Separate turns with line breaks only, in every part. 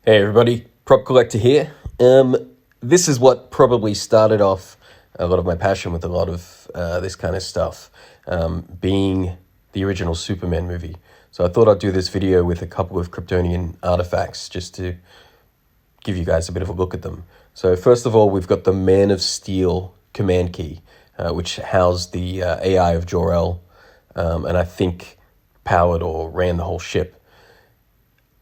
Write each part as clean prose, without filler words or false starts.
Hey everybody, Prop Collector here. This is what probably started off a lot of my passion with a lot of this kind of stuff, being the original Superman movie. So I thought I'd do this video with a couple of Kryptonian artifacts just to give you guys a bit of a look at them. So first of all, we've got the Man of Steel command key, which housed the AI of Jor-El, and I think powered or ran the whole ship.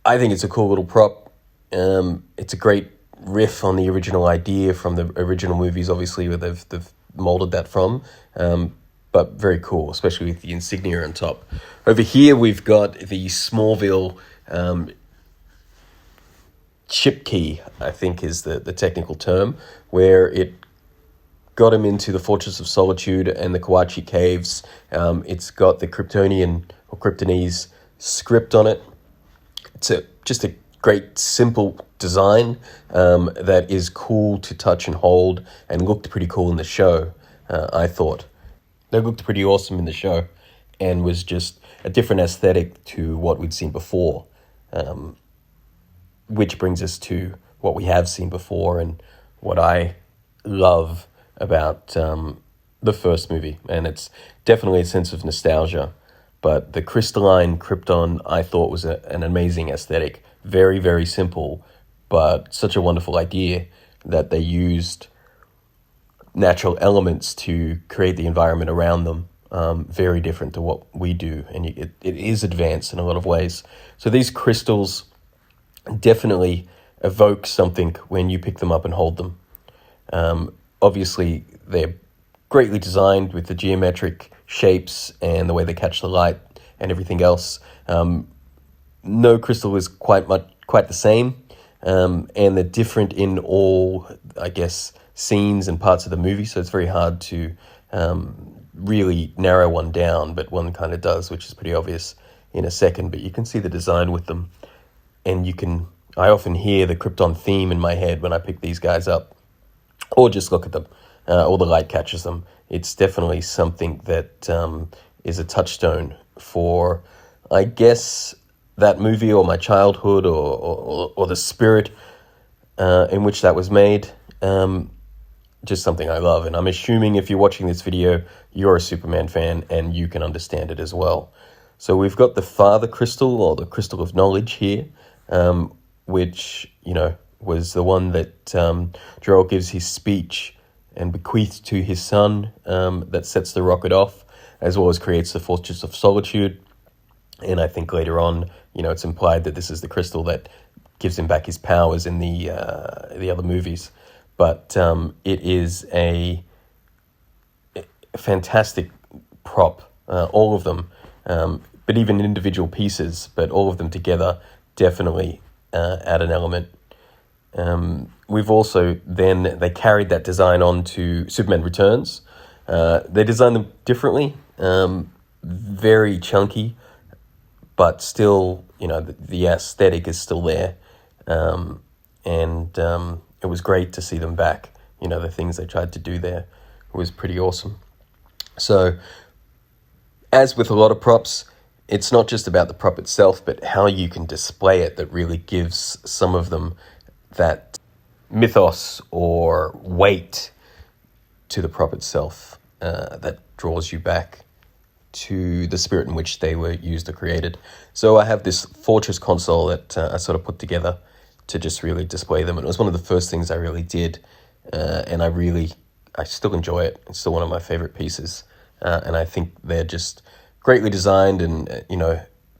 I think it's a cool little prop. It's a great riff on the original idea from the original movies, obviously, where they've molded that from, but very cool, especially with the insignia on top. Over here, we've got the Smallville ship key, I think is the technical term, where it got him into the Fortress of Solitude and the Kawachi Caves. It's got the Kryptonian or Kryptonese script on it. It's just a great, simple design that is cool to touch and hold and looked pretty cool in the show, I thought. They looked pretty awesome in the show and was just a different aesthetic to what we'd seen before, which brings us to what we have seen before and what I love about the first movie. And it's definitely a sense of nostalgia. But the crystalline Krypton, I thought, was an amazing aesthetic. Very, very simple, but such a wonderful idea that they used natural elements to create the environment around them. Very different to what we do, and it is advanced in a lot of ways. So these crystals definitely evoke something when you pick them up and hold them. Obviously, they're greatly designed with the geometric shapes and the way they catch the light and everything else. No crystal is quite the same, and they're different in all, I guess, scenes and parts of the movie, so it's very hard to really narrow one down, but one kind of does, which is pretty obvious in a second. But you can see the design with them, and I often hear the Krypton theme in my head when I pick these guys up, or just look at them, or the light catches them. It's definitely something that is a touchstone for, I guess, that movie or my childhood or the spirit in which that was made. Just something I love. And I'm assuming if you're watching this video, you're a Superman fan and you can understand it as well. So we've got the Father Crystal, or the Crystal of Knowledge here, which, was the one that Jor-El gives his speech and bequeaths to his son, that sets the rocket off, as well as creates the Fortress of Solitude. And I think later on, it's implied that this is the crystal that gives him back his powers in the other movies. But it is a fantastic prop, all of them, but even individual pieces, but all of them together definitely add an element. We've also they carried that design on to Superman Returns. They designed them differently, very chunky, but still, the aesthetic is still there. And it was great to see them back. The things they tried to do there was pretty awesome. So, as with a lot of props, it's not just about the prop itself, but how you can display it that really gives some of them that mythos or weight to the prop itself, that draws you back to the spirit in which they were used or created. So I have this Fortress console that I sort of put together to just really display them. And it was one of the first things I really did, and I still enjoy it. It's still one of my favorite pieces, and I think they're just greatly designed and,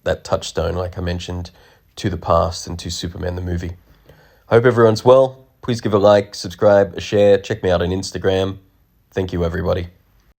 that touchstone, like I mentioned, to the past and to Superman the movie. I hope everyone's well. Please give a like, subscribe, a share. Check me out on Instagram. Thank you, everybody.